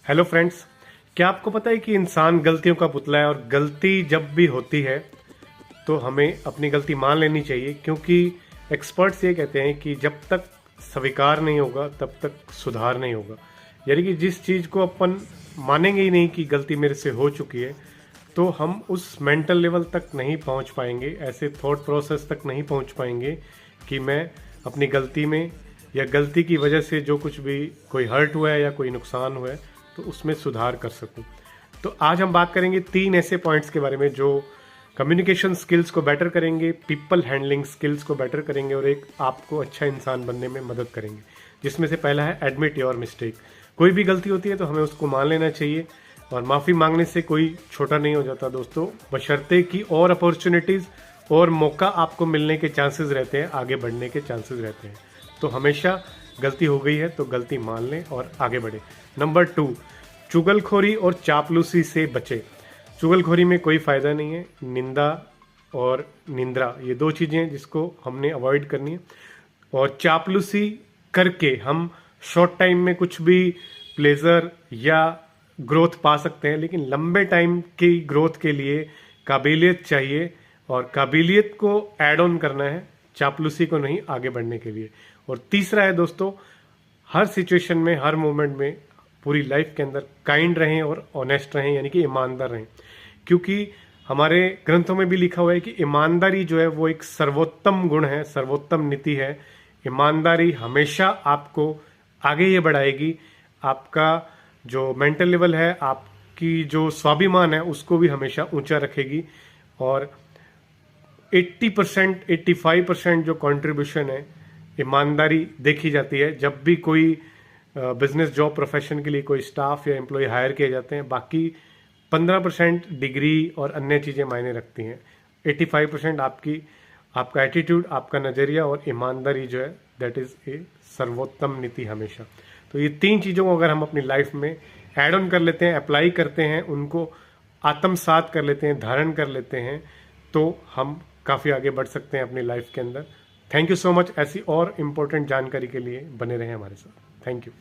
Hello friends. क्या आपको पता है कि इंसान गलतियों का पुतला है और गलती जब भी होती है तो हमें अपनी गलती मान लेनी चाहिए, क्योंकि एक्सपर्ट्स ये कहते हैं कि जब तक स्वीकार नहीं होगा तब तक सुधार नहीं होगा। यानी कि जिस चीज़ को अपन मानेंगे ही नहीं कि गलती मेरे से हो चुकी है, तो हम उस मेंटल लेवल तक नहीं पहुंच पाएंगे, ऐसे थॉट प्रोसेस तक नहीं पहुंच पाएंगे कि मैं अपनी गलती में या गलती की वजह से जो कुछ भी कोई हर्ट हुआ है या कोई नुकसान हुआ है तो उसमें सुधार कर सकूं। तो आज हम बात करेंगे 3 ऐसे पॉइंट्स के बारे में जो कम्युनिकेशन स्किल्स को बेटर करेंगे, पीपल हैंडलिंग स्किल्स को बेटर करेंगे और एक आपको अच्छा इंसान बनने में मदद करेंगे। जिसमें से पहला है एडमिट योर मिस्टेक। कोई भी गलती होती है तो हमें उसको मान लेना चाहिए और माफ़ी मांगने से कोई छोटा नहीं हो जाता दोस्तों, बशर्ते कि और अपॉर्चुनिटीज़ और मौका आपको मिलने के चांसेस रहते हैं, आगे बढ़ने के चांसेस रहते हैं। तो हमेशा गलती हो गई है तो गलती मान लें और आगे बढ़े। नंबर 2, चुगलखोरी और चापलूसी से बचें। चुगलखोरी में कोई फ़ायदा नहीं है। निंदा और निंद्रा ये 2 चीज़ें हैं जिसको हमने अवॉइड करनी है। और चापलूसी करके हम शॉर्ट टाइम में कुछ भी प्लेजर या ग्रोथ पा सकते हैं, लेकिन लंबे टाइम की ग्रोथ के लिए काबिलियत चाहिए और काबिलियत को ऐड ऑन करना है, चापलूसी को नहीं, आगे बढ़ने के लिए। और तीसरा है दोस्तों, हर सिचुएशन में, हर मोमेंट में, पूरी लाइफ के अंदर काइंड रहें और ऑनेस्ट रहें, यानी कि ईमानदार रहें। क्योंकि हमारे ग्रंथों में भी लिखा हुआ है कि ईमानदारी जो है वो एक सर्वोत्तम गुण है, सर्वोत्तम नीति है। ईमानदारी हमेशा आपको आगे ये बढ़ाएगी, आपका जो मेंटल लेवल है, आपकी जो स्वाभिमान है उसको भी हमेशा ऊंचा रखेगी। और 80% 85% जो कंट्रीब्यूशन है ईमानदारी देखी जाती है जब भी कोई बिजनेस जॉब प्रोफेशन के लिए कोई स्टाफ या एम्प्लॉय हायर किए जाते हैं। बाकी 15% डिग्री और अन्य चीज़ें मायने रखती हैं। 85% आपका एटीट्यूड, आपका नज़रिया और ईमानदारी जो है दैट इज़ ए सर्वोत्तम नीति हमेशा। तो ये 3 चीज़ों को अगर हम अपनी लाइफ में ऐड ऑन कर लेते हैं, अप्लाई करते हैं, उनको आत्मसात कर लेते हैं, धारण कर लेते हैं, तो हम काफ़ी आगे बढ़ सकते हैं अपनी लाइफ के अंदर। Thank you so much. ऐसी और इम्पोर्टेंट जानकारी के लिए बने रहें हमारे साथ। Thank you.